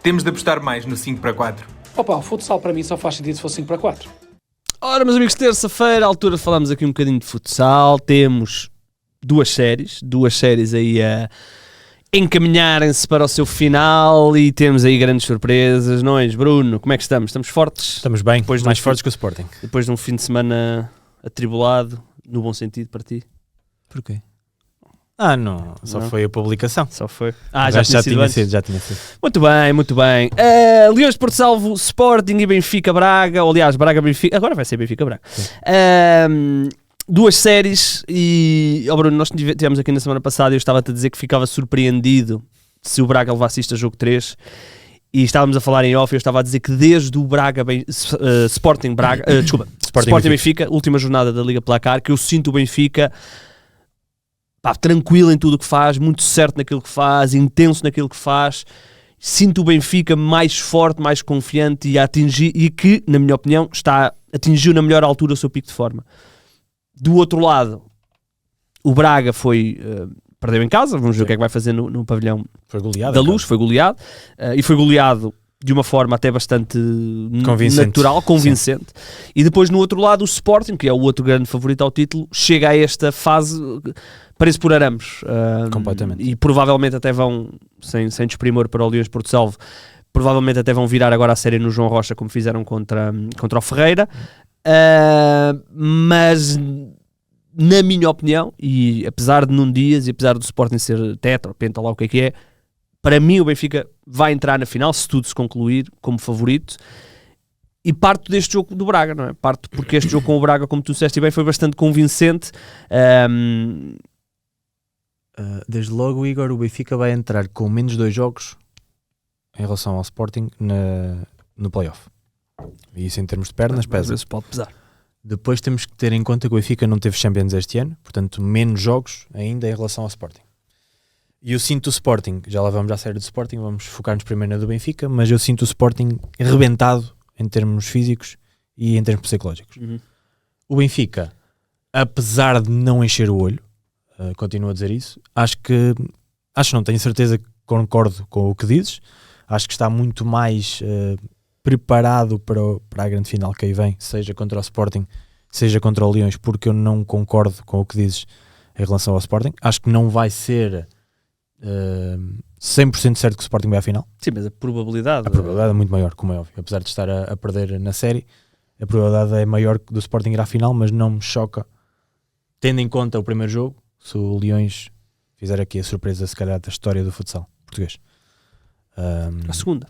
Temos de apostar mais no 5-4. Opa, o futsal para mim só faz sentido se for 5-4. Ora, meus amigos, terça-feira, à altura falamos aqui um bocadinho de futsal. Temos duas séries aí a encaminharem-se para o seu final e temos aí grandes surpresas. Nós, Bruno, como é que estamos? Estamos fortes? Estamos bem, Depois mais fortes que o Sporting. Depois de um fim de semana atribulado, no bom sentido para ti? Porquê? Ah, não, só Não. foi a publicação. Só foi. Já tinha antes? sido. Muito bem. Leões de Porto Salvo, Sporting e Benfica Braga. Ou, aliás, Braga-Benfica. Agora vai ser Benfica-Braga. Duas séries e... Oh, Bruno, nós tivemos aqui na semana passada e eu estava-te a dizer que ficava surpreendido se o Braga levasse isto a jogo 3. E estávamos a falar em off e eu estava a dizer que desde o Sporting Braga... Sporting Benfica, última jornada da Liga Placar, que eu sinto o Benfica... tranquilo em tudo o que faz, muito certo naquilo que faz, intenso naquilo que faz. Sinto o Benfica mais forte, mais confiante e a atingir, e que, na minha opinião, atingiu na melhor altura o seu pico de forma. Do outro lado, o Braga perdeu em casa, vamos ver o que é que vai fazer no pavilhão da Luz, foi goleado, e foi goleado de uma forma até bastante natural, convincente. Sim. E depois no outro lado o Sporting, que é o outro grande favorito ao título, chega a esta fase... Parece por arames. Completamente. E provavelmente até vão, sem desprimor para o Leões de Porto Salvo, provavelmente até vão virar agora a série no João Rocha, como fizeram contra o Ferreira. Mas, na minha opinião, e apesar de Nuno Dias e apesar do Sporting ser tetra, penta lá o que é, para mim o Benfica vai entrar na final, se tudo se concluir, como favorito. E parto deste jogo do Braga, não é? Parto porque este jogo com o Braga, como tu disseste bem, foi bastante convincente. Desde logo, Igor, o Benfica vai entrar com menos 2 jogos em relação ao Sporting no play-off. E isso em termos de pernas pesa. Isso pode pesar. Depois temos que ter em conta que o Benfica não teve Champions este ano, portanto menos jogos ainda em relação ao Sporting. E eu sinto o Sporting, já lá vamos à série do Sporting, vamos focar-nos primeiro na do Benfica, mas eu sinto o Sporting rebentado em termos físicos e em termos psicológicos. Uhum. O Benfica, apesar de não encher o olho, continuo a dizer isso, acho, não tenho certeza que concordo com o que dizes, acho que está muito mais preparado para a grande final que aí vem, seja contra o Sporting, seja contra o Leões, porque eu não concordo com o que dizes em relação ao Sporting. Acho que não vai ser 100% certo que o Sporting vai à final. Sim, mas a probabilidade é muito maior, como é óbvio, apesar de estar a perder na série, a probabilidade é maior do Sporting ir à final, mas não me choca, tendo em conta o primeiro jogo, se o Leões fizer aqui a surpresa, se calhar, da história do futsal português. A segunda.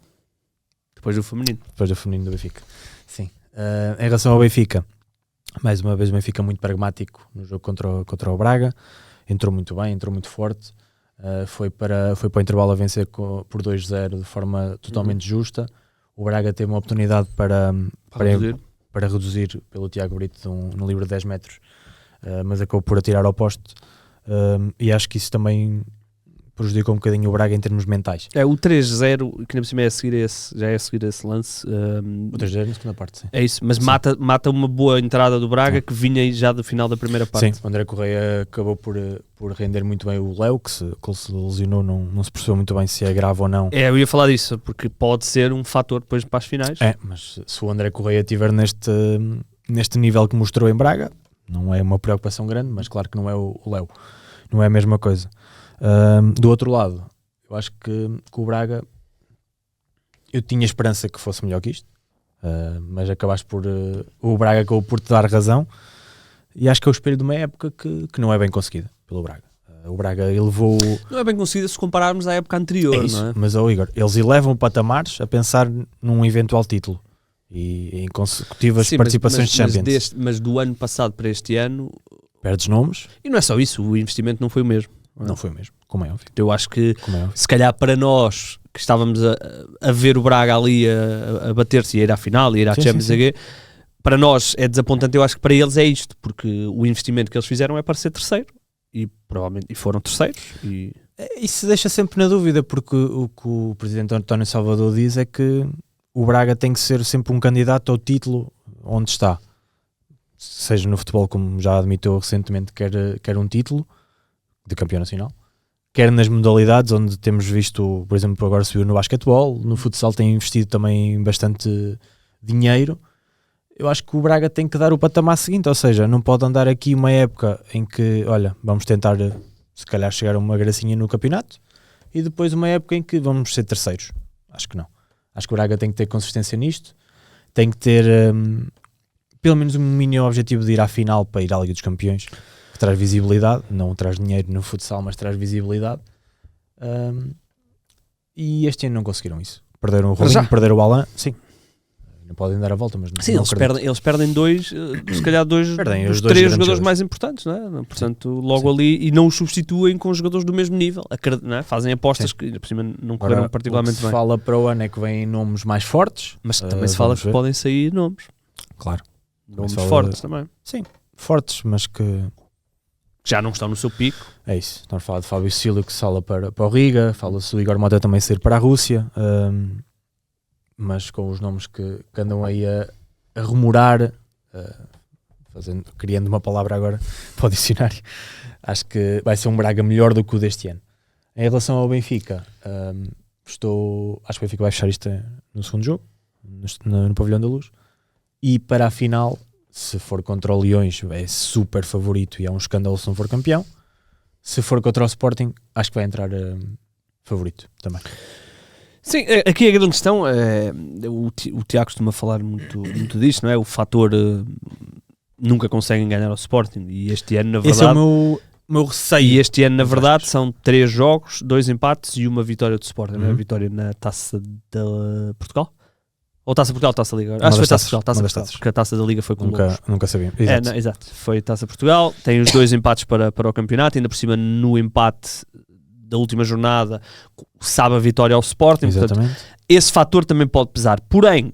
Depois do feminino. Depois do feminino do Benfica. Sim. Em relação ao Benfica, mais uma vez o Benfica muito pragmático no jogo contra o Braga. Entrou muito bem, entrou muito forte. Foi para o intervalo a vencer por 2-0 de forma totalmente justa. O Braga teve uma oportunidade para reduzir pelo Tiago Brito no livre de 10 metros, mas acabou por atirar ao poste. E acho que isso também prejudicou um bocadinho o Braga em termos mentais. É o 3-0, que ainda por cima é a seguir esse lance. O 3-0 na segunda parte, sim. É isso, mas mata uma boa entrada do Braga, que vinha já do final da primeira parte. Sim, o André Correia acabou por render muito bem o Léo, que se lesionou, não se percebeu muito bem se é grave ou não. Eu ia falar disso, porque pode ser um fator depois para as finais. Mas se o André Correia estiver neste nível que mostrou em Braga, não é uma preocupação grande, mas claro que não é o Léo, não é a mesma coisa. Do outro lado, eu acho que o Braga, eu tinha esperança que fosse melhor que isto, mas o Braga acabou por te dar razão, e acho que é o espelho de uma época que não é bem conseguida pelo Braga. O Braga elevou... Não é bem conseguida se compararmos à época anterior, isso, não é? Mas, Igor, eles elevam patamares a pensar num eventual título e em consecutivas participações de Champions. Mas do ano passado para este ano... Perdes nomes. E não é só isso, o investimento não foi o mesmo. Não foi o mesmo, como é óbvio. Eu acho que, se calhar para nós, que estávamos a ver o Braga ali a bater-se e a ir à final, e ir à Champions League, para nós é desapontante. Eu acho que para eles é isto, porque o investimento que eles fizeram é para ser terceiro, e provavelmente foram terceiros. Isso deixa sempre na dúvida, porque o que o presidente António Salvador diz é que o Braga tem que ser sempre um candidato ao título onde está, seja no futebol, como já admitiu recentemente, quer um título de campeão nacional, quer nas modalidades onde temos visto, por exemplo, agora subiu no basquetebol, no futsal tem investido também bastante dinheiro. Eu acho que o Braga tem que dar o patamar seguinte, ou seja, não pode andar aqui uma época em que, olha, vamos tentar se calhar chegar a uma gracinha no campeonato e depois uma época em que vamos ser terceiros. Acho que não. Acho que o Braga tem que ter consistência nisto, tem que ter pelo menos um mínimo objetivo de ir à final para ir à Liga dos Campeões, que traz visibilidade, não traz dinheiro no futsal, mas traz visibilidade. E este ano não conseguiram isso. Perderam o Rolinho, perderam o Alan, sim. Não podem dar a volta, mas sim, não eles perdem dois, se calhar perdem dos os dois três jogadores jogadores mais importantes, não é? Portanto, logo ali, e não os substituem com jogadores do mesmo nível, não é? Fazem apostas que por cima não correram Agora, particularmente o que bem. se fala para o ano é que vêm nomes mais fortes, Mas também se fala que podem sair nomes. Claro. Nomes fortes também. Sim, fortes, mas que Já não estão no seu pico. é isso. Estamos a falar de Fábio Silva que se fala para o Riga, fala-se do Igor Mota também sair para a Rússia, mas com os nomes que andam aí a rumorar, criando uma palavra agora para o dicionário, acho que vai ser um Braga melhor do que o deste ano. Em relação ao Benfica, acho que o Benfica vai fechar isto no segundo jogo, no Pavilhão da Luz, e para a final, se for contra o Leões, é super favorito e é um escândalo se não for campeão. Se for contra o Sporting, acho que vai entrar favorito também. Sim, aqui a grande questão, o Tiago costuma falar muito disto, não é? O fator nunca conseguem ganhar ao Sporting, e este ano, na verdade... Esse é o meu receio. E este ano, na verdade, são 3 jogos, 2 empates e uma vitória do Sporting, não é? Vitória na Taça de Portugal? Ou Taça de Portugal ou Taça da Liga? Acho que foi Taça de Portugal, porque a Taça da Liga foi com o Lobos. Nunca sabia. Exato. Exato, foi Taça de Portugal, tem os 2 empates para o campeonato, ainda por cima no empate da última jornada sabe a vitória ao Sporting. Exatamente. Portanto, esse fator também pode pesar. Porém,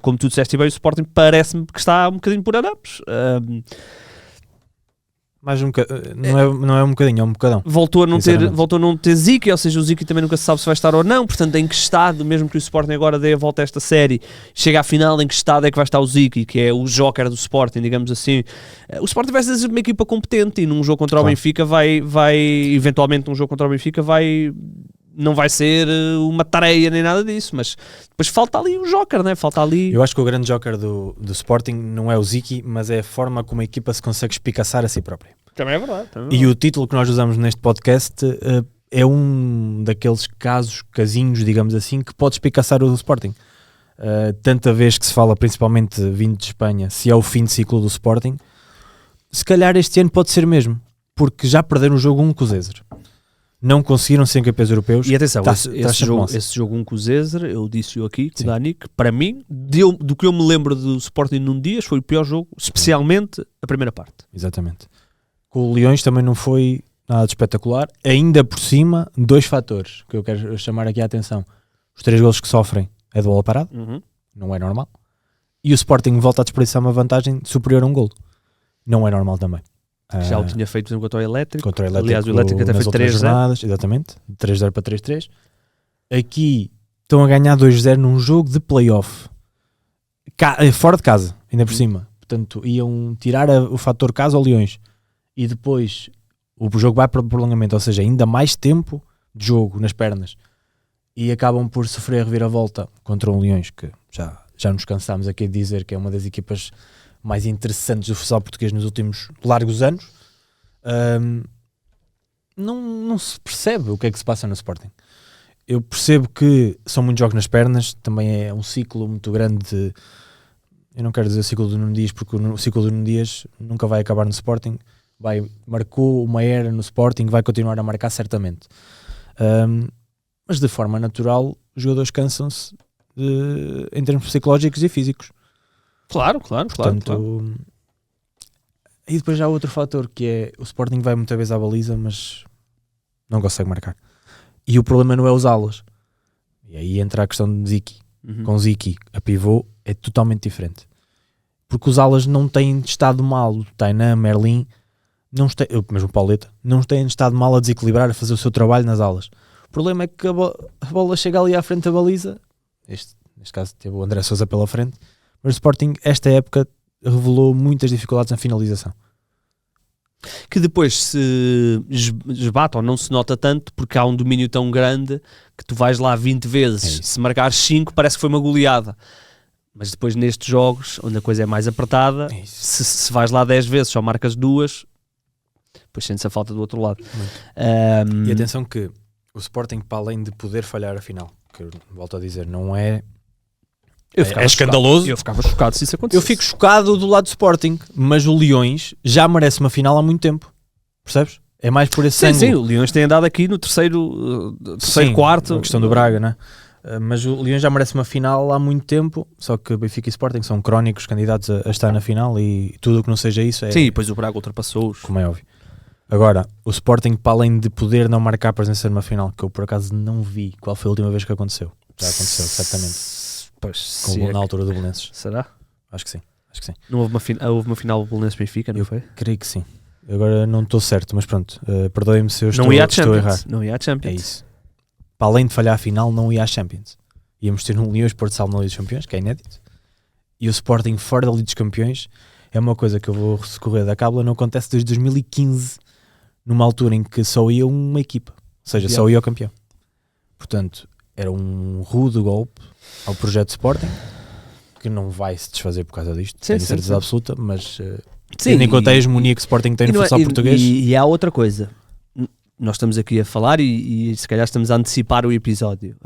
como tu disseste bem, o Sporting parece-me que está um bocadinho por arapes. Mais um não é um bocadinho, é um bocadão. Voltou a não ter Ziki, ou seja, o Ziki também nunca se sabe se vai estar ou não. Portanto, em que estado, mesmo que o Sporting agora dê a volta a esta série, chega à final, em que estado é que vai estar o Ziki, que é o joker do Sporting, digamos assim. O Sporting vai ser uma equipa competente e num jogo contra o Benfica eventualmente num jogo contra o Benfica não vai ser uma tareia nem nada disso, mas depois falta ali o joker, né? Falta ali... Eu acho que o grande joker do Sporting não é o Ziki, mas é a forma como a equipa se consegue espicaçar a si própria. Também é verdade. E o título que nós usamos neste podcast é um daqueles casinhos, digamos assim, que pode espicaçar o Sporting. Tanta vez que se fala, principalmente vindo de Espanha, se é o fim de ciclo do Sporting, se calhar este ano pode ser mesmo, porque já perderam o jogo 1 com o Zezer. Não conseguiram ser campeões europeus. E atenção, esse jogo 1 com o Zezer, eu disse-o aqui, com o Dani, que para mim, do que eu me lembro do Sporting num Dias, foi o pior jogo, especialmente a primeira parte. Exatamente. Com o Leões também não foi nada de espetacular. Ainda por cima, 2 fatores que eu quero chamar aqui a atenção. Os 3 golos que sofrem é de bola parada, não é normal. E o Sporting volta a desperdiçar uma vantagem superior a um golo. Não é normal também. Já o tinha feito contra o Elétrico. Aliás, o Elétrico até foi 3-0. Exatamente, 3-0 para 3-3. Aqui estão a ganhar 2-0 num jogo de play-off. Fora de casa, ainda por cima. Portanto, iam tirar o fator casa ao Leões. E depois o jogo vai para o prolongamento, ou seja, ainda mais tempo de jogo nas pernas. E acabam por sofrer a reviravolta contra um Leões, que já nos cansámos aqui de dizer que é uma das equipas mais interessantes do futsal português nos últimos largos anos. Não se percebe o que é que se passa no Sporting. Eu percebo que são muitos jogos nas pernas, também é um ciclo muito grande de... Eu não quero dizer o ciclo do Nuno Dias, porque o ciclo do Nuno Dias nunca vai acabar no Sporting. Marcou uma era no Sporting, vai continuar a marcar certamente. Mas de forma natural, os jogadores cansam-se em termos psicológicos e físicos. Claro. E depois já há outro fator, que é o Sporting vai muitas vezes à baliza, mas não consegue marcar. E o problema não é os alas. E aí entra a questão de Ziki. Com Ziki, a pivô é totalmente diferente. Porque os alas não têm estado mal. O Tainan, Merlin, mesmo o Pauleta, não têm estado mal a desequilibrar, a fazer o seu trabalho nas alas. O problema é que a bola chega ali à frente da baliza. Neste caso teve o André Sousa pela frente. Mas o Sporting, esta época, revelou muitas dificuldades na finalização. Que depois se esbate ou não se nota tanto porque há um domínio tão grande que tu vais lá 20 vezes. Se marcares 5 parece que foi uma goleada. Mas depois nestes jogos, onde a coisa é mais apertada, se vais lá 10 vezes só marcas 2, depois sentes a falta do outro lado. E atenção que o Sporting, para além de poder falhar a final, que eu volto a dizer, não é... É escandaloso. Eu ficava chocado se isso acontecesse. Eu fico chocado do lado do Sporting, mas o Leões já merece uma final há muito tempo. Percebes? É mais por esse ângulo. Sim, o Leões tem andado aqui no terceiro quarto. A questão do Braga, né? Mas o Leões já merece uma final há muito tempo, só que Benfica e Sporting são crónicos candidatos a estar na final e tudo o que não seja isso é... Sim, depois o Braga ultrapassou-os. Como é óbvio. Agora, o Sporting, para além de poder não marcar presença numa final, que eu por acaso não vi qual foi a última vez que aconteceu. Já aconteceu, certamente. Pois, Na altura do Belenenses. Será? Acho que sim. Não houve uma final do Belenenses-Benfica, não foi? Creio que sim. Agora não estou certo, mas pronto. Perdoem-me se eu estou a estou a errar. Não ia à Champions. É isso. Para além de falhar a final, não ia à Champions. Íamos ter um Leões Porto Salvo na Liga dos Campeões, que é inédito. E o Sporting fora da Liga dos Campeões é uma coisa que eu vou recorrer da cábula, não acontece desde 2015, numa altura em que só ia uma equipa. Ou seja, só ia o campeão. Portanto, era um rude golpe ao projeto Sporting, que não vai se desfazer por causa disto, tenho certeza absoluta, mas tendo em conta a hegemonia que o Sporting tem no futsal português. E há outra coisa, nós estamos aqui a falar e se calhar estamos a antecipar o episódio,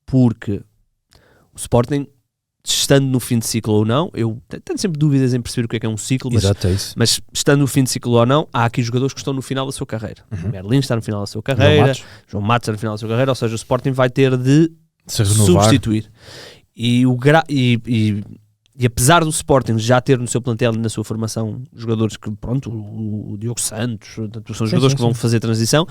porque o Sporting, estando no fim de ciclo ou não, eu tenho sempre dúvidas em perceber o que é um ciclo, mas estando no fim de ciclo ou não, há aqui jogadores que estão no final da sua carreira. O Merlin está no final da sua carreira, João Matos está no final da sua carreira, ou seja, o Sporting vai ter de se renovar, substituir. E apesar do Sporting já ter no seu plantel e na sua formação jogadores que, pronto, o Diogo Santos, são jogadores que vão fazer transição,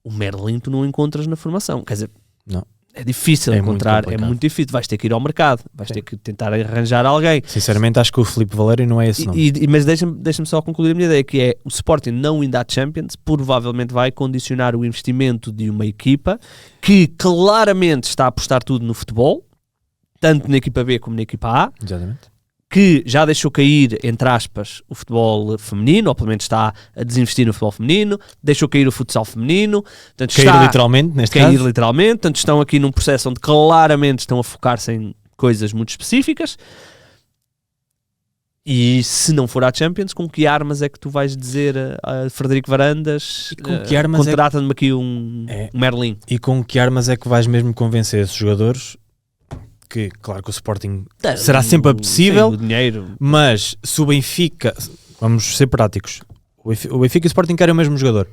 o Merlin tu não encontras na formação. Quer dizer, não. É difícil encontrar, é muito difícil. Vais ter que ir ao mercado, vais ter que tentar arranjar alguém. Sinceramente, acho que o Filipe Valério não é esse nome. Mas deixa-me só concluir a minha ideia, que é o Sporting não indo à Champions, provavelmente vai condicionar o investimento de uma equipa que claramente está a apostar tudo no futebol, tanto na equipa B como na equipa A. Exatamente. Que já deixou cair, entre aspas, o futebol feminino, ou pelo menos está a desinvestir no futebol feminino, deixou cair o futsal feminino, portanto, literalmente, neste caso. Literalmente, portanto, estão aqui num processo onde claramente estão a focar-se em coisas muito específicas. E se não for à Champions, com que armas é que tu vais dizer a Frederico Varandas, contrata-me aqui um Merlin? E com que armas é que vais mesmo convencer esses jogadores? Que, claro que o Sporting será sempre apetecível, o dinheiro. Mas se o Benfica, vamos ser práticos, o Benfica e o Sporting querem o mesmo jogador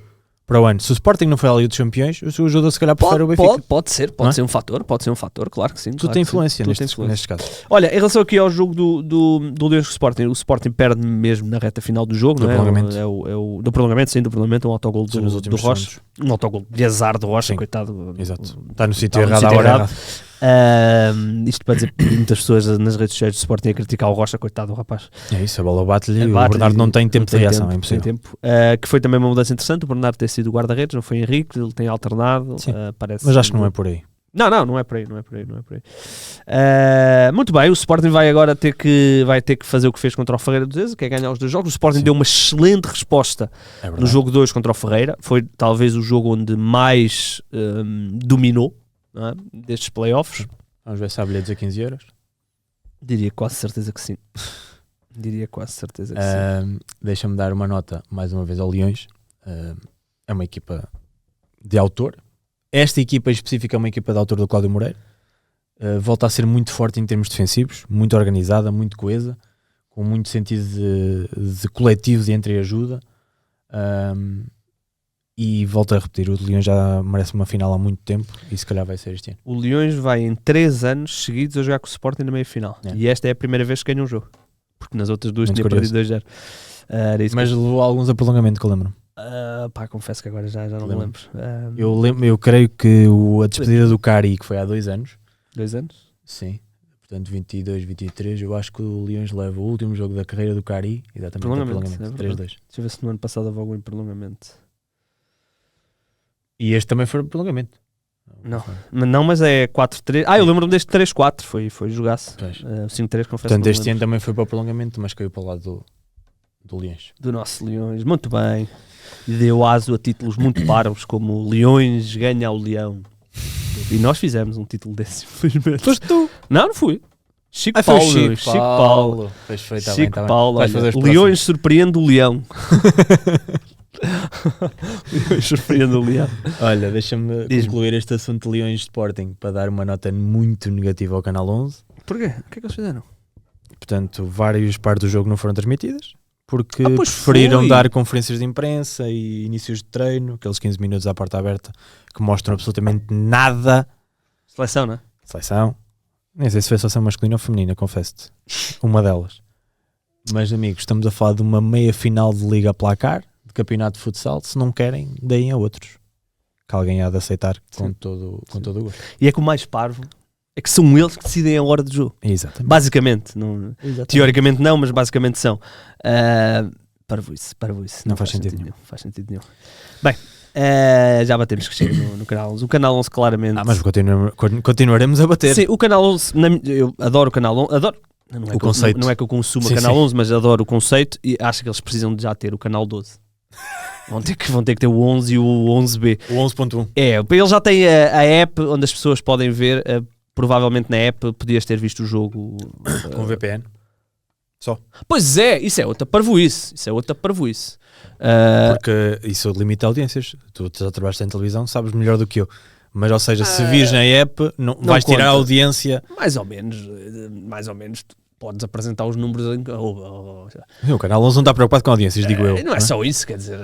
para o ano. Se o Sporting não for à Liga dos Campeões, o seu jogador se calhar prefere o Benfica. Pode ser um fator, claro que sim. Tu tem influência neste caso. Olha, em relação aqui ao jogo do Leões com o Sporting, o Sporting perde mesmo na reta final do jogo, do prolongamento. Do prolongamento, um autogol do Rocha. Um autogol de azar do Rocha, coitado. Exato. Está no sítio errado à hora errada. Isto para dizer que muitas pessoas nas redes sociais do Sporting a criticar o Rocha, coitado do rapaz. É isso, a bola bate-lhe e o Bernardo não tem tempo de reação, é impossível. Que foi também uma mudança interessante, o Bernardo ter sido guarda-redes, não foi Henrique, ele tem alternado. Parece, mas acho que não é por aí. Não é por aí. Muito bem, o Sporting vai agora ter que fazer o que fez contra o Ferreira do Zeza, que é ganhar os 2 jogos. O Sporting deu uma excelente resposta no jogo 2 contra o Ferreira, foi talvez o jogo onde mais dominou, não é? Destes playoffs. Vamos ver se há bilhetes a 15 euros. Diria quase certeza que sim. Deixa-me dar uma nota mais uma vez ao Leões. É uma equipa de autor. Esta equipa em específico é uma equipa de autor do Cláudio Moreira. Volta a ser muito forte em termos defensivos, muito organizada, muito coesa, com muito sentido de coletivo, de entreajuda. E volto a repetir, o Leões já merece uma final há muito tempo e se calhar vai ser este ano. O Leões vai em 3 anos seguidos a jogar com o Sporting na meia-final. E esta é a primeira vez que ganha um jogo, porque nas outras duas tinha perdido 2-0. Mas levou alguns a prolongamento, que eu lembro. Confesso que agora já não me lembro. Eu creio que a despedida do Cari, que foi há 2 anos. 2 anos? Sim. Portanto, 22, 23, eu acho que o Leões leva o último jogo da carreira do Cari, exatamente, prolongamento. 3-2. Deixa eu ver se no ano passado houve algum em prolongamento. E este também foi prolongamento. Não, mas é 4-3. Eu lembro-me deste 3-4, foi jogaço. 5-3, confesso. Portanto, este ano também foi para o prolongamento, mas caiu para o lado do Leões. Do nosso Leões, muito bem. E deu aso a títulos muito parvos, como Leões ganha ao Leão. E nós fizemos um título desse, infelizmente. Foste tu? Não foi. Chico Foi o Paulo. Chico Paulo. Pois foi, tá bem, Chico tá bem. Paulo. Vais fazer Olha, os Leões surpreende o Leão. Leões surpreende o Leão. Olha, deixa-me Diz-me. concluir este assunto de Leões Sporting para dar uma nota muito negativa ao Canal 11. Porquê? O que é que eles fizeram? Portanto, várias partes do jogo não foram transmitidas porque Pois preferiram foi. dar conferências de imprensa e inícios de treino, aqueles 15 minutos à porta aberta que mostram absolutamente nada. Seleção, não é? Seleção, nem sei se foi seleção masculina ou feminina, confesso-te. Uma delas. Mas, amigos, estamos a falar de uma meia final de liga a placar, de campeonato de futsal. Se não querem, deem a outros. Que alguém há de aceitar com todo o gosto. E é que o mais parvo é que são eles que decidem a hora do jogo. Exatamente. Basicamente. Não, teoricamente não, mas basicamente são. Parvoíce. Não faz sentido nenhum. Faz sentido nenhum. Bem, já batemos que chega no Canal 11. O Canal 11 claramente... Mas continuaremos a bater. Sim, o Canal 11, eu adoro o Canal 11, adoro. Não é O conceito. Não é que eu consuma o Sim, Canal sim. 11, mas adoro o conceito e acho que eles precisam de já ter o Canal 12. Vão ter que ter o 11 e o 11B. O 11.1. Eles já têm a app onde as pessoas podem ver. Provavelmente na app podias ter visto o jogo Com VPN. Pois é, isso é outra parvoíce. Porque isso limita audiências. Tu já trabalhaste em televisão, sabes melhor do que eu. Mas, ou seja, se vires na app, não vais tirar a conta. audiência. Mais ou menos, tu podes apresentar os números. O Canal 11 não está preocupado com audiências, digo eu. Não é só isso, quer dizer,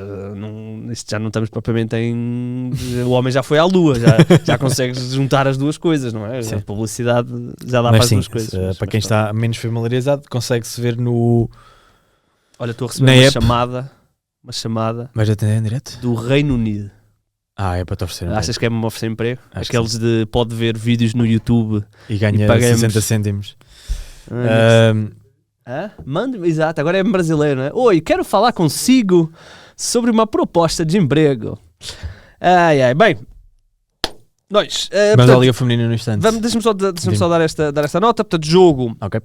isto já não estamos propriamente em. O homem já foi à lua, já consegues juntar as duas coisas, não é? Sim. A publicidade já dá Mas para as sim, duas coisas. para quem está menos familiarizado, consegue-se ver no... Olha, estou a receber na uma app. chamada Mas atender em direto? do Reino Unido. É para te oferecer um Achas que é-me oferecer emprego? Acho que Aqueles de pode ver vídeos no YouTube. e ganha e pagamos. 60 cêntimos. Mande-me, exato, agora é brasileiro, não é? Oi, quero falar consigo sobre uma proposta de emprego. Bem, nós. Mas portanto, a Liga Feminina no instante. deixa-me só dar esta nota. Portanto, jogo. Ok.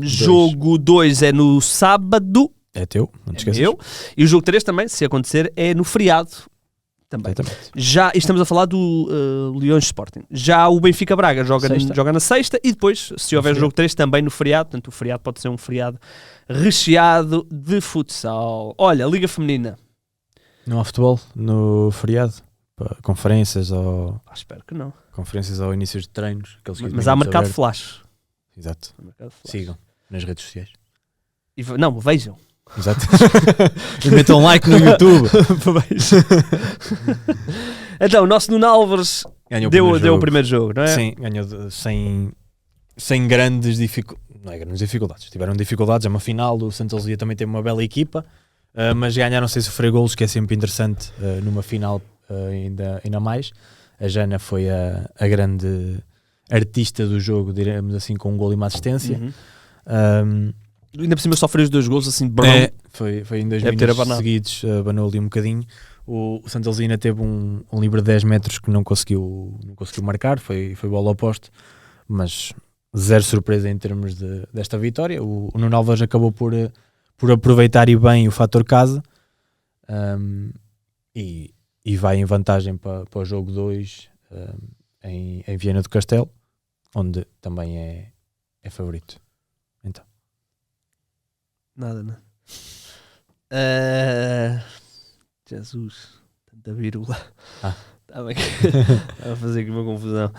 Jogo 2 é no sábado. É teu, não te esqueças. Meu. E o jogo 3 também, se acontecer, é no feriado. Também. Exatamente. Já estamos a falar do Leões Sporting. Já o Benfica Braga joga na sexta e depois, se houver jogo 3, também no feriado. Portanto, o feriado pode ser um feriado recheado de futsal. Olha, Liga Feminina. Não há futebol no feriado? Para conferências ou... Espero que não. Conferências ou inícios de treinos. Mas há mercado de flash. Exato. Há mercado de flash. Sigam nas redes sociais. Não, vejam. Exato. E metam um like no YouTube. Então, o nosso Nuno Álvares deu o primeiro jogo, não é? Sim, ganhou sem grandes dificuldades. Não é grandes dificuldades. Tiveram dificuldades. É uma final. O Santos Luzia também tem uma bela equipa. Mas ganharam sem sofrer golos, que é sempre interessante numa final ainda mais. A Jana foi a grande artista do jogo, diremos assim, com um golo e uma assistência. Ainda por cima sofreu os 2 golos assim de foi em 2 minutos seguidos, abanou ali um bocadinho. O Santos Luzia teve um livre de 10 metros que não conseguiu marcar, foi bola ao poste, mas zero surpresa em termos desta vitória. O Nuno Álvares acabou por aproveitar e bem o fator casa, e vai em vantagem para o jogo 2 em Viana do Castelo, onde também é favorito. Então. Nada. Jesus, tanta vírgula. Estava a fazer aqui uma confusão.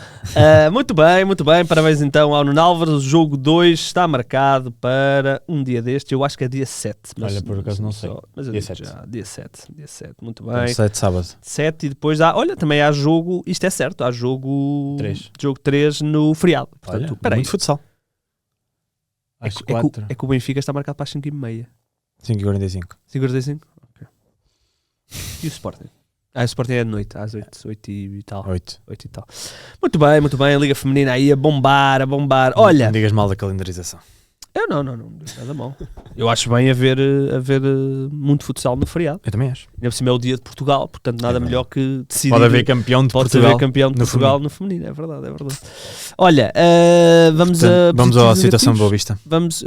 Muito bem. Parabéns então ao Nuno Álvares. O jogo 2 está marcado para um dia deste. Eu acho que é dia 7. Olha, por acaso não sei. Mas eu dia digo 7. já, dia 7. Muito bem. 7 sábado. 7 e depois também há jogo, isto é certo, há jogo 3. Jogo 3 no feriado. Portanto, Olha, muito futsal. É que o Benfica está marcado para as 5h30. 5h45. 5h45? Ok. E o Sporting? O Sporting é de noite, às 8 e tal. 8 e tal. Muito bem, a Liga Feminina aí a bombar. Olha, não digas mal da calendarização. Não, nada mal. Eu acho bem haver muito futsal no feriado. Eu também acho. Ainda por cima é o dia de Portugal, portanto nada melhor que decidir. Pode haver campeão de Pode Portugal. haver campeão de no Portugal feminino. no feminino, é verdade. Olha, vamos Portanto, vamos à situação de Boa Vista. Vamos,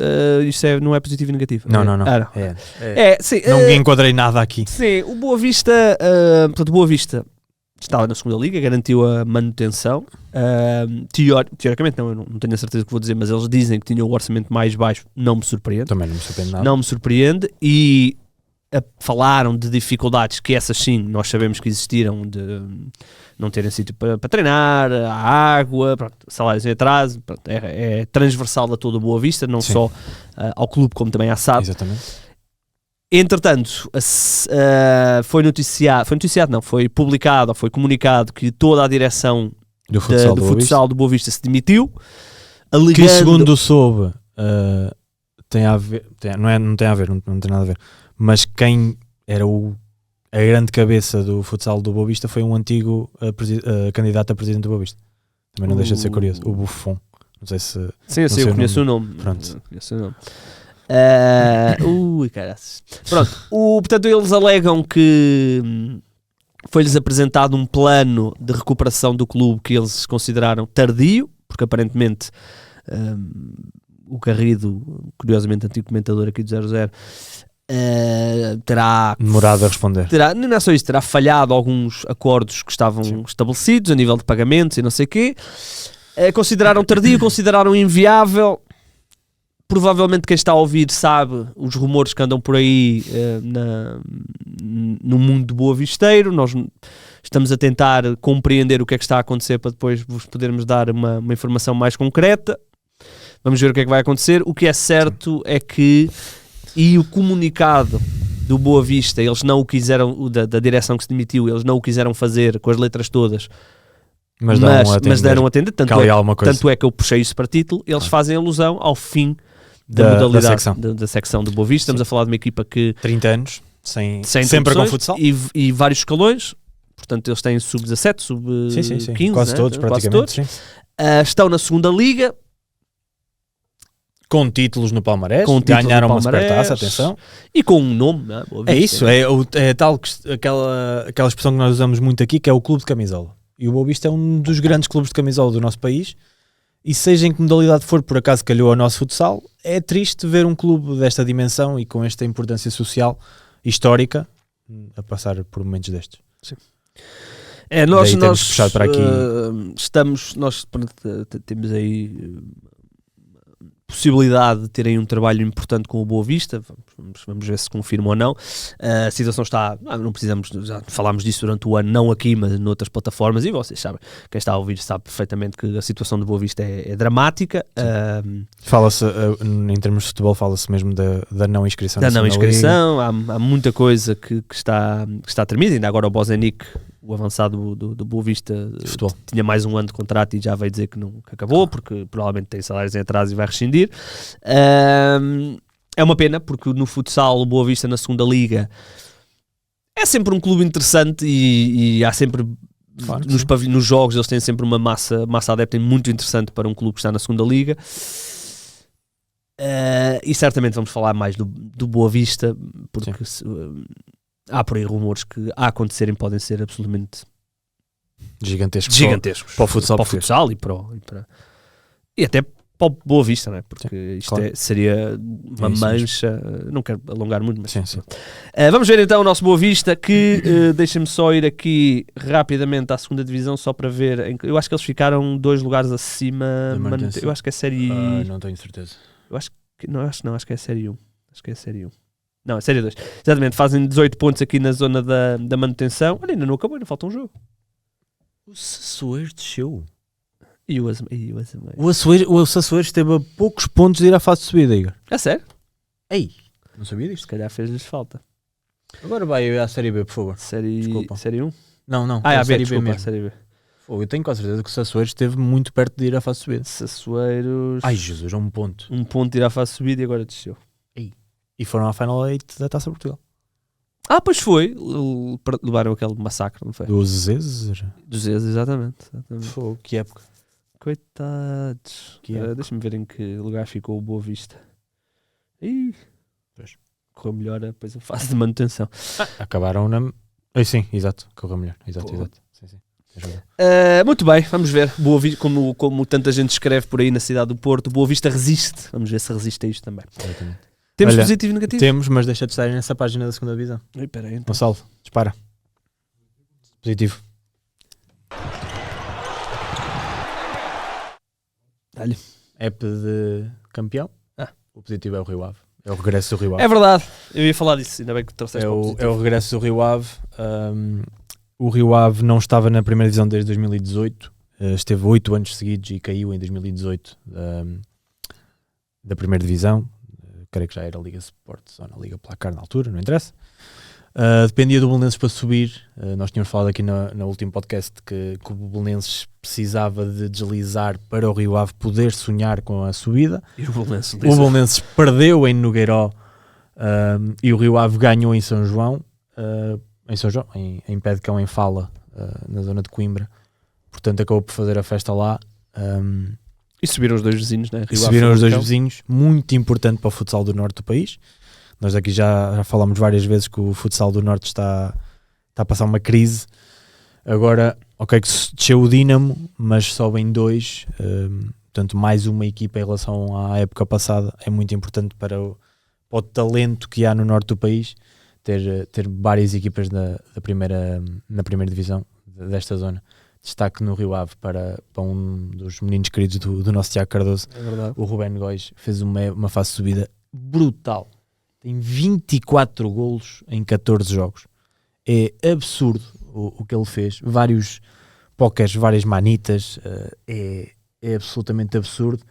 isto não é positivo e negativo. Não. Ah, não. Sim, Não enquadrei nada aqui. sim, o Boa Vista, portanto, o Boa Vista estava na segunda liga, garantiu a manutenção. Teoricamente, eu não tenho a certeza do que vou dizer, mas eles dizem que tinham o orçamento mais baixo, não me surpreende. Também não me surpreende nada. Não me surpreende. E falaram de dificuldades que essas sim, nós sabemos que existiram, de não terem sítio para treinar, a água, pronto, salários em atraso, pronto, é transversal a toda a Boa Vista, não Sim. só ao clube como também à SAD. Exatamente. Entretanto, foi publicado, ou foi comunicado que toda a direção Do futsal, do do Boa Vista. futsal do Boa Vista se demitiu, alegando... Que segundo soube, tem a ver, não tem nada a ver, mas quem era a grande cabeça do futsal do Boa Vista foi um antigo candidato a presidente do Boa Vista. Também não deixa de ser curioso. O Buffon. Não sei se... Sim, eu sei, sei eu o conheço o nome. nome. Pronto. Conheço o nome. Caraças. Pronto, portanto, eles alegam que foi-lhes apresentado um plano de recuperação do clube que eles consideraram tardio, porque aparentemente o Garrido, curiosamente antigo comentador aqui do 00, terá Demorado a responder. não é só isso, terá falhado alguns acordos que estavam estabelecidos a nível de pagamentos e não sei o quê. Consideraram tardio, consideraram inviável. Provavelmente quem está a ouvir sabe os rumores que andam por aí no mundo do boavisteiro. Nós estamos a tentar compreender o que é que está a acontecer para depois vos podermos dar uma informação mais concreta. Vamos ver o que é que vai acontecer. O que é certo é que, e o comunicado do Boa Vista, eles não o quiseram, da direção que se demitiu, eles não o quiseram fazer com as letras todas, mas deram a atender. Tanto é que eu puxei isso para título. Eles fazem alusão ao fim da modalidade da secção do Boa Vista. Estamos a falar de uma equipa que 30 anos, sem sempre com futsal. E vários escalões. Portanto, eles têm sub-17, sub-15, quase todos, praticamente. Sim. Estão na segunda liga. Com títulos no Palmarés, ganharam uma supertaça, atenção. E com um nome, não é? Boa Vista. É isso, é tal aquela expressão que nós usamos muito aqui, que é o clube de camisola. E o Boa Vista é um dos grandes clubes de camisola do nosso país. E seja em que modalidade for, por acaso calhou ao nosso futsal, é triste ver um clube desta dimensão e com esta importância social histórica a passar por momentos destes. Sim. Nós puxado para aqui. Temos aí possibilidade de terem um trabalho importante com o Boa Vista. Vamos ver se confirma ou não. A situação está, não precisamos, já falámos disso durante o ano, não aqui, mas noutras plataformas, e vocês sabem, quem está a ouvir sabe perfeitamente que a situação do Boa Vista é dramática. Fala-se, em termos de futebol, fala-se mesmo da não inscrição. Da não inscrição, há muita coisa que está tremida. Ainda agora o Bozenic, o avançado do Boa Vista, tinha mais um ano de contrato e já veio dizer que acabou, porque provavelmente tem salários em atraso e vai rescindir. É uma pena, porque no futsal o Boa Vista na segunda liga é sempre um clube interessante e há sempre, claro, nos jogos eles têm sempre uma massa adepta muito interessante para um clube que está na segunda liga. E certamente vamos falar mais do Boa Vista, porque há por aí rumores que a acontecerem podem ser absolutamente gigantescos para o futsal, e até para o Boa Vista, não é? Porque isto claro, seria uma mancha. Não quero alongar muito, mas sim. Vamos ver então o nosso Boa Vista, que deixem-me só ir aqui rapidamente à segunda divisão, só para ver. Eu acho que eles ficaram 2 lugares acima. Eu acho que é série. Não tenho certeza. Acho que é série 1. Acho que é série 1. Não, é série 2. Exatamente, fazem 18 pontos aqui na zona da manutenção. Olha, ainda não acabou, ainda falta um jogo. O Sassueiros desceu. E o Sassueiros esteve a poucos pontos de ir à fase de subida, Igor. É sério? Ei, não sabia disto. Se calhar fez-lhes falta. Agora vai à série B, por favor. Série 1? Não. É a série B mesmo. Série B. Eu tenho quase certeza que o Sassueiros esteve muito perto de ir à fase de subida. Sassueiros... Ai, Jesus, é um ponto. Um ponto de ir à fase de subida e agora desceu. E foram à Final 8 da Taça Portugal. Pois foi. Levaram aquele massacre, não foi? Dos Zezes, exatamente. Que época. Coitados. Deixa-me ver em que lugar ficou o Boa Vista. Ih, Pois. correu melhor depois a fase de manutenção. Acabaram na... sim, exato, correu melhor. Exato. Sim, sim. Muito bem, vamos ver. Boa Vista, como tanta gente escreve por aí na cidade do Porto, Boa Vista resiste. Vamos ver se resiste a isto também. Exatamente. Temos Olha, positivo e negativo? Temos, mas deixa de estar nessa página da segunda divisão. Espera aí, então. Gonçalo, dispara. Positivo. Dá-lhe. App de campeão. Ah. O positivo é o Rio Ave. É o regresso do Rio Ave. É verdade, eu ia falar disso, ainda bem que trouxeste É para o o positivo. regresso do Rio Ave. O Rio Ave não estava na primeira divisão desde 2018. Esteve 8 anos seguidos e caiu em 2018 da primeira divisão. Creio que já era Liga Sports ou na Liga Placar na altura, não interessa. Dependia do Belenenses para subir. Nós tínhamos falado aqui no último podcast que o Belenenses precisava de deslizar para o Rio Ave poder sonhar com a subida. E o Belenenses O Belenenses perdeu em Nogueiró e o Rio Ave ganhou em São João, em Pé de Cão, em Fala, na zona de Coimbra. Portanto, acabou por fazer a festa lá. E subiram os dois vizinhos, né? Rio Subiram Ave, os dois Famalicão. vizinhos, muito importante para o futsal do norte do país. Nós aqui já falámos várias vezes que o futsal do norte está a passar uma crise. Agora, ok, que desceu o Dínamo, mas sobem 2, portanto mais uma equipa em relação à época passada. É muito importante para o talento que há no norte do país ter várias equipas na primeira divisão desta zona. Destaque no Rio Ave para um dos meninos queridos do nosso Tiago Cardoso, É verdade. o Rubén Góis, fez uma fase de subida brutal. Tem 24 golos em 14 jogos. É absurdo o que ele fez. Vários pokers, várias manitas. É absolutamente absurdo.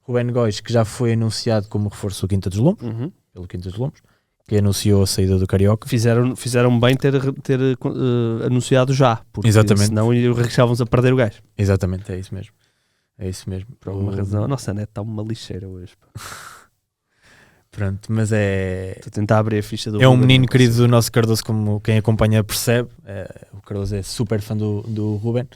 Rubén Góis, que já foi anunciado como reforço do Quinta dos Lombos, pelo Quinta dos Lombos, que anunciou a saída do Carioca. Fizeram bem ter anunciado já, porque Exatamente. senão arriscávamos a perder o gajo. Exatamente, é isso mesmo. É isso mesmo. Por alguma razão. Nossa, a net está uma lixeira hoje. Pá. Pronto, mas Estou a tentar abrir a ficha do é um Ruben, menino não querido consigo. do nosso Cardoso, como quem acompanha percebe. O Cardoso é super fã do Rubén.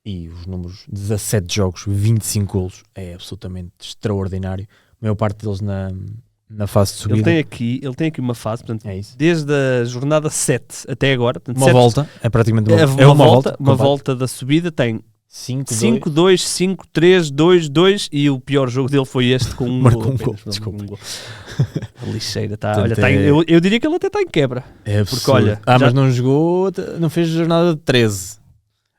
E os números, 17 jogos, 25 golos, é absolutamente extraordinário. A maior parte deles na fase de subida. Ele tem aqui uma fase, portanto, É isso. desde a jornada 7 até agora. Portanto, Uma 7, volta, é praticamente uma volta. Uma combate. volta da subida tem 5, 5-2, 5-3, 2-2 e o pior jogo dele foi este com um Marcou gol. um gol, apenas, desculpa. um gol. A lixeira está. Portanto, Olha, tá eu diria que ele até está em quebra. É absurdo. Porque, olha, já- mas não jogou, não fez jornada de 13.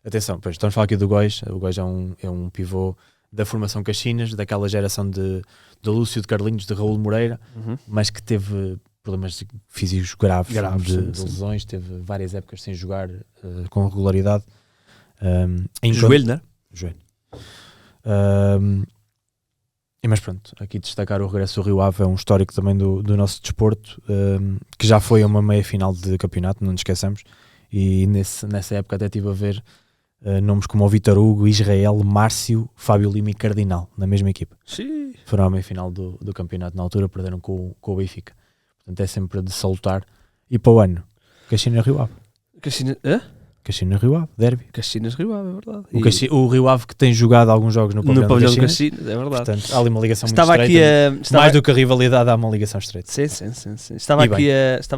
Atenção, pois, estamos a falar aqui do Góis. O Góis é um pivô da formação Caxinas, daquela geração de Lúcio, de Carlinhos, de Raul Moreira, mas que teve problemas físicos graves Sim, de sim. lesões, teve várias épocas sem jogar com regularidade. Joelho, né? Joelho. Mas pronto, aqui destacar o regresso do Rio Ave, é um histórico também do nosso desporto, que já foi a uma meia final de campeonato, não nos esqueçamos, e nessa época até estive a ver nomes como o Vitor Hugo, Israel, Márcio, Fábio Lima e Cardinal, na mesma equipa. Sim. Foram à meia final do campeonato na altura, perderam com o Benfica. Portanto é sempre de salutar. E para o ano, Caxinas Rio Ave. Caxinas Rio Ave, derby. Caxinas Rio Ave, é verdade. O Rio Ave que tem jogado alguns jogos no No pavilhão de de Caxinas. Caxinas, é verdade. Portanto, há ali uma ligação Estava muito aqui estreita. a. Mais do que a rivalidade, há uma ligação estreita. Sim. Estava E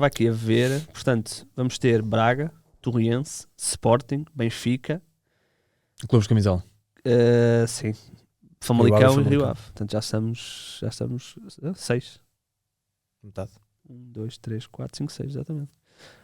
aqui a ver. Portanto, vamos ter Braga, Torriense, Sporting, Benfica, Clubes de camisola. sim, Rio Famalicão Ave e e Rio Famalicão. Ave. Portanto, já estamos 6. Metade. 1, 2, 3, 4, 5, 6, exatamente.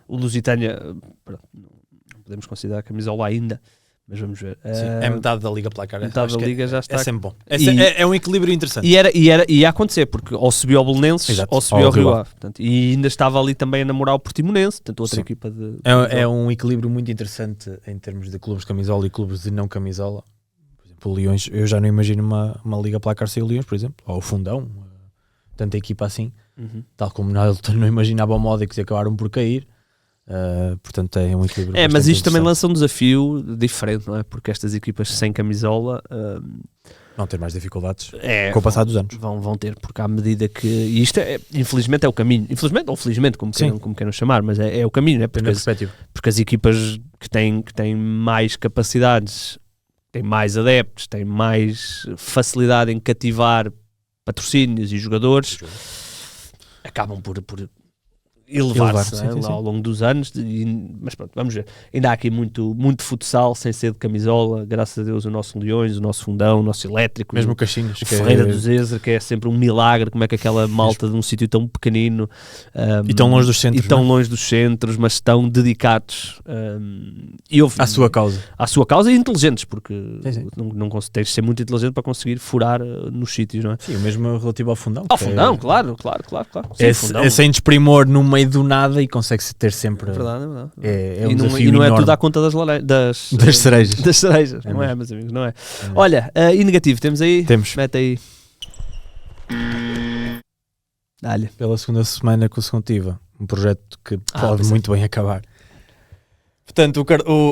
O Lusitânia, pronto, não podemos considerar camisola ainda, mas vamos ver. Sim, é metade da Liga Placar. metade Acho da que Liga já está. É sempre bom. E- É um equilíbrio interessante. E ia acontecer, porque ou subiu ao Belenenses Exato, ou subiu ao ao Rio Rio Ave. Portanto, e ainda estava ali também a namorar o Portimonense, portanto, outra Sim. equipa de. É um equilíbrio muito interessante em termos de clubes de camisola e clubes de não camisola. Por exemplo, o Leões, eu já não imagino uma Liga Placar sem o Leões, por exemplo, ou o Fundão, tanta equipa assim, Uhum. tal como não imaginava o Módicos e acabaram por cair. Portanto, é um equilíbrio. Mas bastante isto também interessante. lança um desafio diferente, não é? Porque estas equipas sem camisola Vão ter mais dificuldades é, com o passar dos anos. vão ter, porque à medida que. E isto, infelizmente, é o caminho. Infelizmente ou felizmente, como queiram chamar, mas é o caminho, né? Depende da perspectiva. Porque as equipas que têm mais capacidades, têm mais adeptos, têm mais facilidade em cativar patrocínios e jogadores, acabam por elevar-se, Elevar, não é? sim. Ao longo dos anos, mas pronto, vamos ver. Ainda há aqui muito futsal sem ser de camisola, graças a Deus o nosso Leões, o nosso Fundão, o nosso Elétrico, Mesmo o o Caixinhos. o Ferreira do Zezer, que é sempre um milagre, como é que aquela malta de um sítio tão pequenino E tão longe dos centros, e tão não é? longe dos centros, mas estão dedicados e À sua causa. à sua causa e inteligentes, porque Sim. não tens de ser muito inteligente para conseguir furar nos sítios, não é? Sim, o mesmo relativo ao Fundão. Ao que Fundão, é, claro. Sim, É, Fundão. é sem desprimor no meio do nada e consegue-se ter sempre... É verdade, é verdade. É um e desafio não é enorme. tudo à conta das cerejas. das cerejas, É não é, mesmo. meus amigos, não é? Olha, e negativo, temos aí? Temos. Mete aí. Dá-lhe. Pela segunda semana consecutiva. Um projeto que pode pois é. muito bem acabar. Portanto,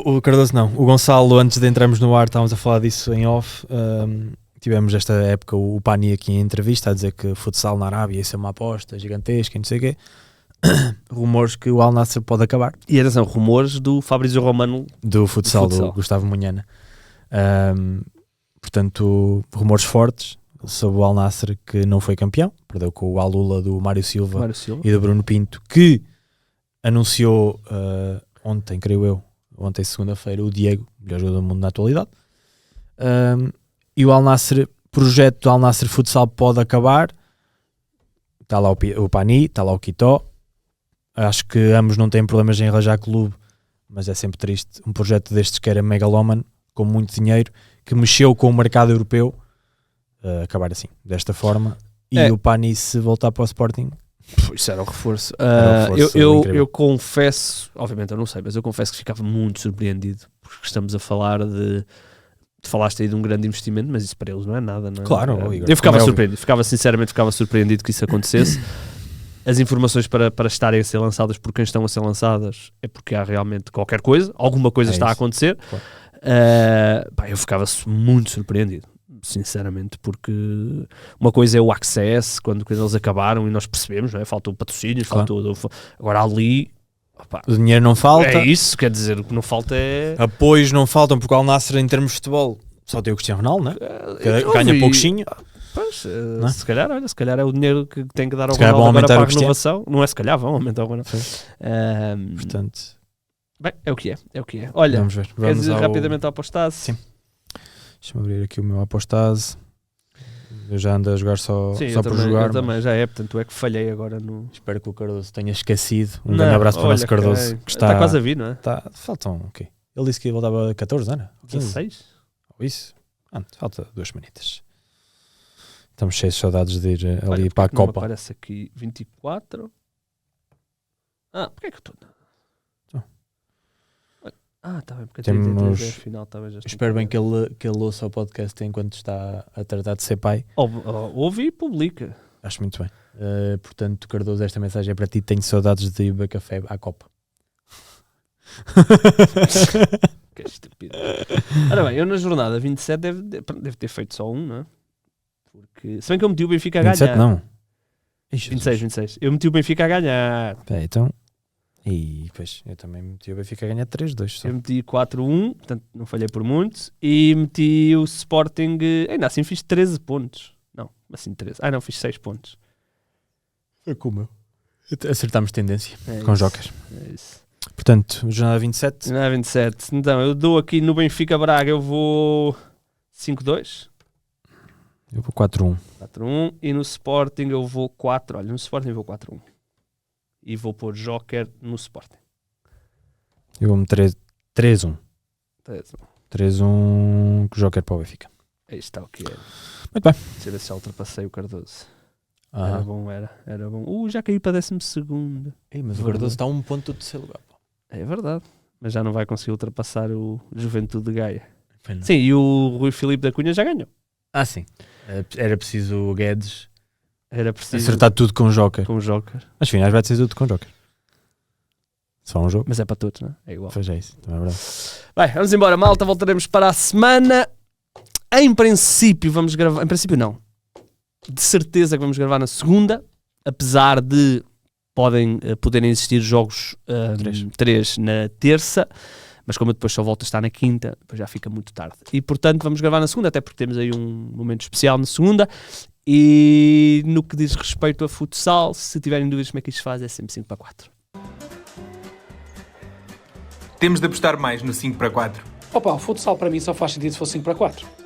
o Cardoso não. O Gonçalo, antes de entrarmos no ar, estávamos a falar disso em off. Tivemos esta época o Pani aqui em entrevista a dizer que futsal na Arábia isso é uma aposta gigantesca e não sei o quê. Rumores que o Al Nassr pode acabar. E atenção, rumores do Fabrício Romano. Do futsal, futsal. do Gustavo Munhana. Portanto, rumores fortes sobre o Al Nassr que não foi campeão. Perdeu com o Al Lula do Mário Silva Mário Silva. e do Bruno Pinto, que anunciou ontem, creio eu, ontem segunda-feira, o Diego, melhor jogador do mundo na atualidade. E o Al Nassr, projeto do Al Nassr Futsal pode acabar. Está lá o Pani, está lá o Quito. Acho que ambos não têm problemas em arranjar clube, mas é sempre triste. Um projeto destes que era megalómano, com muito dinheiro, que mexeu com o mercado europeu, acabar assim, desta forma. E o Pani, se voltar para o Sporting, Isso era o reforço. Era um reforço incrível. Eu confesso, obviamente eu não sei, mas eu confesso que ficava muito surpreendido, porque estamos a falar de falaste aí de um grande investimento, mas isso para eles não é nada, não é? Claro, Igor, eu ficava como é surpreendido, sinceramente ficava surpreendido que isso acontecesse. As informações para estarem a ser lançadas por quem estão a ser lançadas é porque há realmente qualquer coisa, alguma coisa está a isso. acontecer. Claro. Eu ficava muito surpreendido, sinceramente, porque uma coisa é o access, quando eles acabaram e nós percebemos, não é? Faltou patrocínios, Claro. agora ali, opá, o dinheiro não falta, é isso, quer dizer, o que não falta é... apoios não faltam, porque o Al Nassr em termos de futebol só tem o Cristiano Ronaldo, não é? Que ganha pouquinho. Pois, Não é? se calhar é o dinheiro que tem que dar ao Se calhar Ronaldo vão agora aumentar para o a Cristiano. renovação. Não é se calhar, vão aumentar o Ronaldo. Portanto, Bem, é o que é. Olha, vamos ver. queres Vamos ir ao... rapidamente ao apostase? Sim. Deixa-me abrir aqui o meu apostase. Eu já ando a jogar só eu por também, jogar. eu também, já é, portanto é que falhei agora no... Espero que o Cardoso tenha esquecido. Um Não, grande abraço para o olha, nosso Cardoso. caralho. Que Está quase a vir, não é? faltam o quê? Ele disse que voltava a 14, não era? 16? Ou isso? Falta 2 semanitas. Estamos cheios de saudades de ir ali Olha, para a porque não me Copa. aparece aqui 24. Porquê é que eu estou... Está bem, porque Temos- 33 é a final, talvez já Espero bem que ele ouça o podcast enquanto está a tratar de ser pai. ouve e publica. Acho muito bem. Portanto, Cardoso, esta mensagem é para ti. Tenho saudades de ir beber café à Copa. Que estúpido. Ora bem, eu na jornada 27 deve ter feito só um, não é? Porque, se bem que eu meti o Benfica a 27 ganhar. não. 26. Eu meti o Benfica a ganhar. Então... E pois, eu também meti o Benfica a ganhar 3-2 só. Eu meti 4-1, portanto não falhei por muito. E meti o Sporting, ainda assim fiz 13 pontos. Não, assim 13. Não, fiz 6 pontos. Foi como eu. Acertámos tendência É com isso, jocas. É isso. Portanto, jornada 27. Não é 27. Então, eu dou aqui no Benfica Braga, eu vou 5-2. Eu vou 4-1. 4-1. E no Sporting eu vou 4. Olha, no Sporting eu vou 4-1. E vou pôr Joker no Sporting. Eu vou-me 3-1. 3-1. 3-1 com Joker para o Benfica. Aí está o que é. Muito bem. Deixa eu ver se já ultrapassei o Cardoso. Ah. Era bom. Já caiu para 12º. Ei, mas o Verdade. Cardoso está a 1 ponto do terceiro lugar. É verdade. Mas já não vai conseguir ultrapassar o Juventude de Gaia. Não. Sim, e o Rui Filipe da Cunha já ganhou. Sim. Era preciso o Guedes Era preciso acertar tudo com o Joker. com o Joker. Mas finais vai ser tudo com o Joker. Só um jogo. Mas é para todos, não é? É igual. Pois é isso, também é verdade. Bem, vamos embora, malta. Voltaremos para a semana. Em princípio, vamos gravar. Em princípio, não. De certeza que vamos gravar na segunda. Apesar de poderem existir jogos 3 na terça. mas como eu depois só volto a estar na quinta, depois já fica muito tarde. E portanto vamos gravar na segunda, até porque temos aí um momento especial na segunda. E no que diz respeito a futsal, se tiverem dúvidas como é que isto se faz, é sempre 5-4. Temos de apostar mais no 5-4. Opa, o futsal para mim só faz sentido se for 5-4.